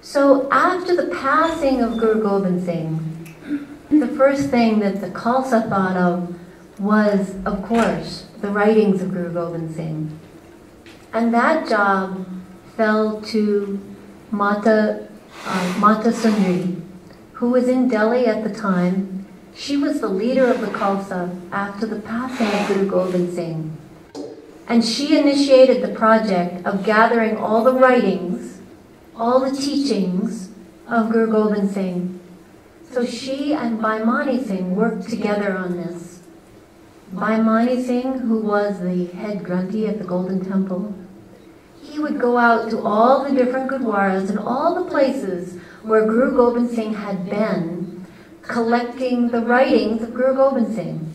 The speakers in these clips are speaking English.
So after the passing of Guru Gobind Singh, the first thing that the Khalsa thought of was, of course, the writings of Guru Gobind Singh. And that job fell to Mata Sundri, who was in Delhi at the time. She was the leader of the Khalsa after the passing of Guru Gobind Singh. And she initiated the project of gathering all the writings, all the teachings of Guru Gobind Singh. So she and Banis Singh worked together on this. Banis Singh, who was the head Granthi at the Golden Temple, he would go out to all the different Gurdwaras and all the places where Guru Gobind Singh had been, collecting the writings of Guru Gobind Singh.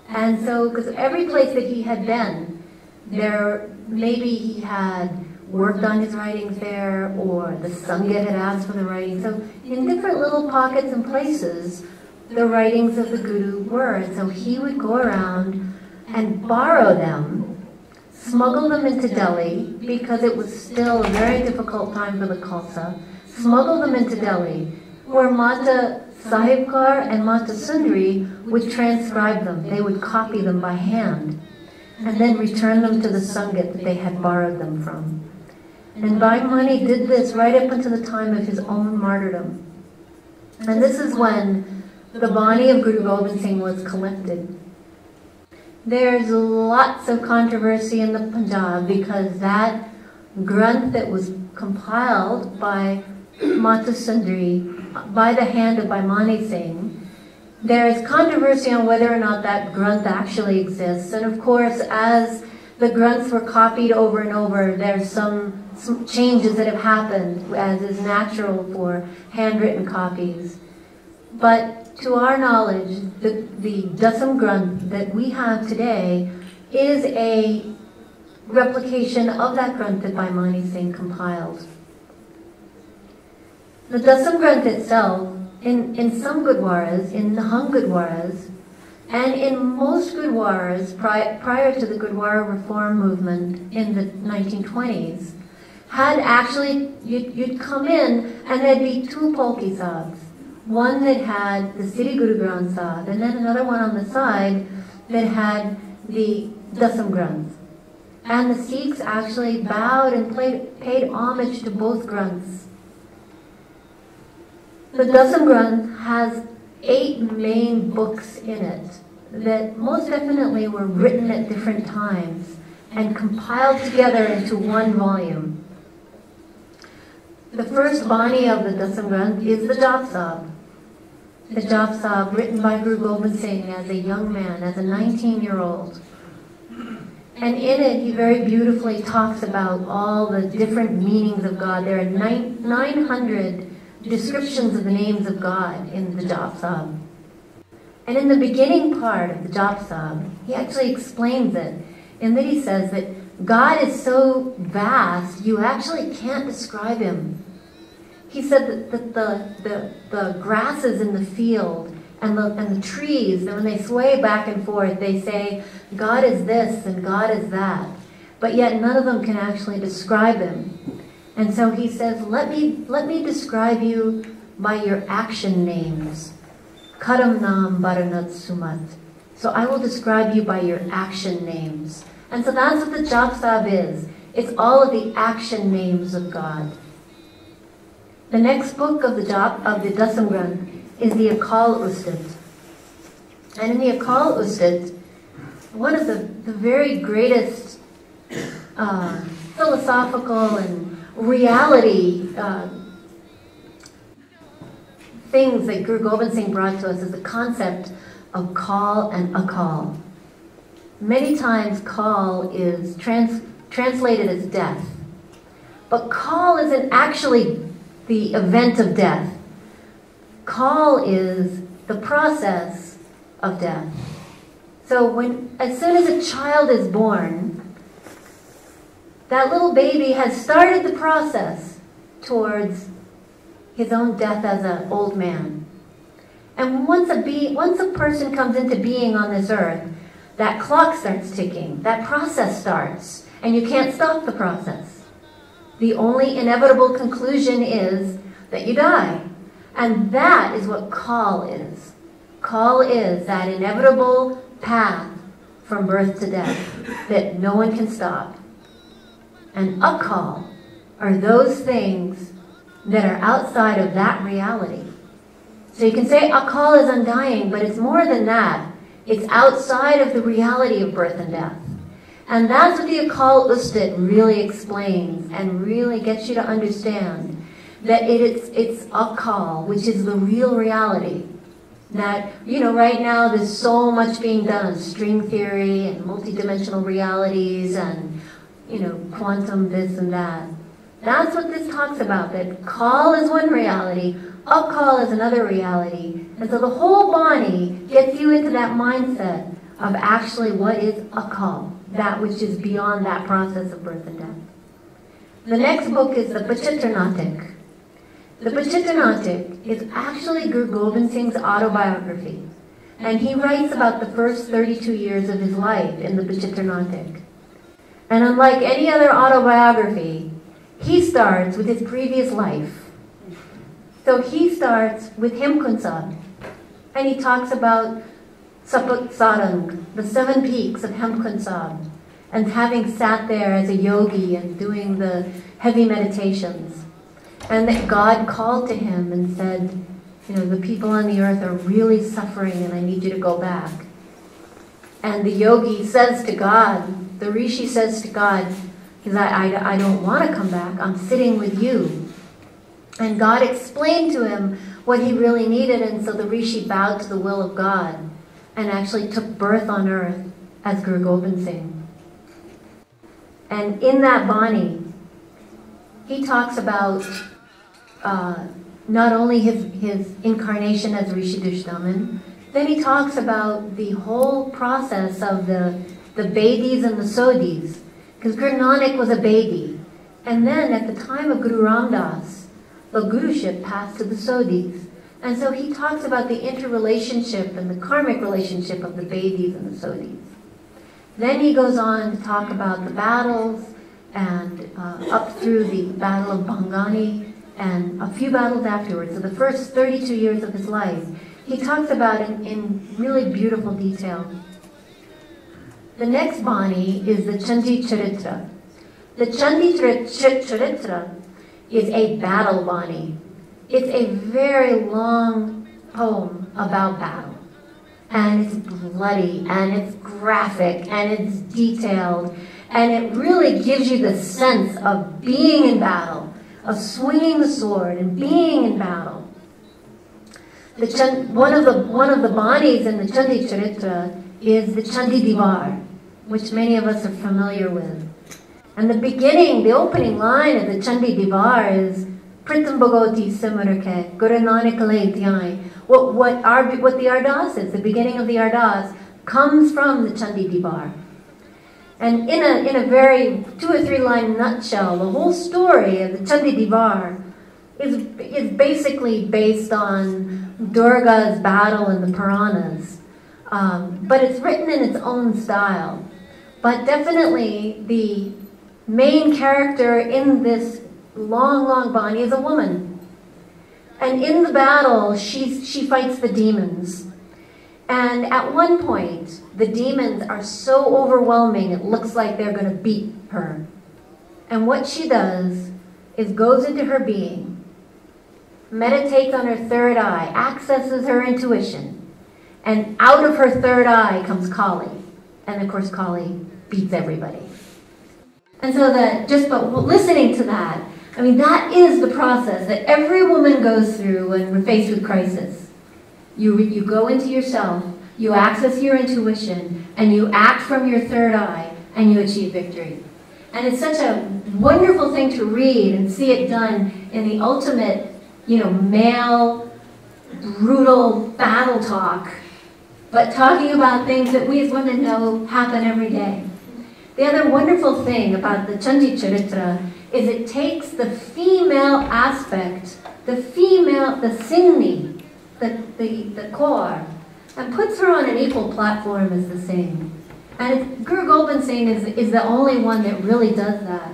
And so, because every place that he had been, there maybe he had worked on his writings there, or the Sangha had asked for the writings. So in different little pockets and places, the writings of the Guru were. And so he would go around and borrow them, smuggle them into Delhi, because it was still a very difficult time for the Khalsa, smuggle them into Delhi, where Mata Sahibkar and Mata Sundri would transcribe them. They would copy them by hand, and then return them to the Sangha that they had borrowed them from. And Baimani did this right up until the time of his own martyrdom. And this is when the Bani of Guru Gobind Singh was collected. There's lots of controversy in the Punjab because that Granth that was compiled by Mata Sundri, by the hand of Baimani Singh, there is controversy on whether or not that Granth actually exists. And of course, as the Granths were copied over and over, there's some changes that have happened, as is natural for handwritten copies. But to our knowledge, the Dasam Granth that we have today is a replication of that Granth that Baimani Singh compiled. The Dasam Granth itself, in some Gurdwaras, in Nahang Gurdwaras, and in most Gurdwaras prior to the Gurdwara reform movement in the 1920s, had actually, you'd come in and there'd be two Palki Sahibs. One that had the Sri Guru Granth Sahib, and then another one on the side that had the Dasam Granth. And the Sikhs actually bowed and paid homage to both Granths. The Dasam Granth has 8 main books in it that most definitely were written at different times and compiled together into one volume. The first Bani of the Dasam Granth is the Jap Sahib. The Jap Sahib, written by Guru Gobind Singh as a young man, as a 19-year-old. And in it, he very beautifully talks about all the different meanings of God. There are 900 descriptions of the names of God in the Jap Sahib. And in the beginning part of the Jap Sahib, he actually explains it, in that he says that God is so vast, you actually can't describe him. He said that the grasses in the field and the trees, that when they sway back and forth, they say, God is this and God is that. But yet none of them can actually describe him. And so he says, let me describe you by your action names. Karam Nam Baranat Sumat. So I will describe you by your action names. And so that's what the Jap Sahib is. It's all of the action names of God. The next book of the Dasam Granth is the Akal Ustat. And in the Akal Ustat, one of the very greatest philosophical and reality things that Guru Gobind Singh brought to us is the concept of Kal and Akal. Many times Kal is translated as death. But Kal isn't actually the event of death. Kal is the process of death. So as soon as a child is born, that little baby has started the process towards his own death as an old man. And once a person comes into being on this earth, that clock starts ticking, that process starts, and you can't stop the process. The only inevitable conclusion is that you die. And that is what call is. Call is that inevitable path from birth to death that no one can stop. And akal are those things that are outside of that reality. So you can say akal is undying, but it's more than that. It's outside of the reality of birth and death. And that's what the Akal Ustit really explains and really gets you to understand that it's Akal, which is the real reality. That, right now there's so much being done on string theory and multidimensional realities and, quantum this and that. That's what this talks about, that Kal is one reality, Akal is another reality. And so the whole Bani gets you into that mindset of actually what is Akal, that which is beyond that process of birth and death. The next book is the Pachitranatik. The Pachitranatik is actually Guru Gobind Singh's autobiography. And he writes about the first 32 years of his life in the Pachitranatik. And unlike any other autobiography, he starts with his previous life. So he starts with Hemkunsab. And he talks about Sapat Sarang, the 7 peaks of Hemkunsab, and having sat there as a yogi and doing the heavy meditations. And that God called to him and said, the people on the earth are really suffering and I need you to go back. And the yogi says to God, the rishi says to God, I don't want to come back, I'm sitting with you. And God explained to him what he really needed, and so the rishi bowed to the will of God and actually took birth on earth as Guru Gobind Singh. And in that Bani, he talks about not only his incarnation as Rishi Dushdaman, then he talks about the whole process of the Bedis and the Sodis, because Guru Nanak was a Bedi. And then at the time of Guru Ram Das, the Guruship passed to the Sodis. And so he talks about the interrelationship and the karmic relationship of the Bedis and the Sodis. Then he goes on to talk about the battles and up through the Battle of Bangani and a few battles afterwards. So the first 32 years of his life, he talks about it in really beautiful detail. The next Bani is the Chandi Charitra. The Chandi Charitra is a battle Bani. It's a very long poem about battle. And it's bloody, and it's graphic, and it's detailed, and it really gives you the sense of being in battle, of swinging the sword and being in battle. One of the Banis in the Chandi Charitra is the Chandi Divar, which many of us are familiar with. And the opening line of the Chandi Divar is Pritam Bhagoti Simarake, Guru Nanak Alay Dhyai. What the Ardas is, the beginning of the Ardas, comes from the Chandi Divar. And in a very 2 or 3 line nutshell, the whole story of the Chandi Divar is basically based on Durga's battle in the Puranas. But it's written in its own style. But definitely the main character in this long Bani is a woman. And in the battle, she fights the demons. And at one point, the demons are so overwhelming, it looks like they're going to beat her. And what she does is goes into her being, meditates on her third eye, accesses her intuition, and out of her third eye comes Kali. And of course, Kali beats everybody. And so but listening to that, that is the process that every woman goes through when we're faced with crisis. You go into yourself, you access your intuition, and you act from your third eye, and you achieve victory. And it's such a wonderful thing to read and see it done in the ultimate, male, brutal battle talk, but talking about things that we as women know happen every day. The other wonderful thing about the Chandi Charitra is it takes the female aspect, the Singni, the core, and puts her on an equal platform as the Singh. And Guru Gobind Singh is the only one that really does that.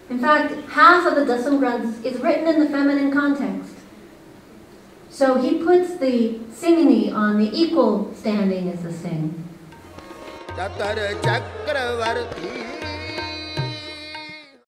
In fact, half of the Dasam Granths is written in the feminine context. So he puts the Singini on the equal standing as the Singh.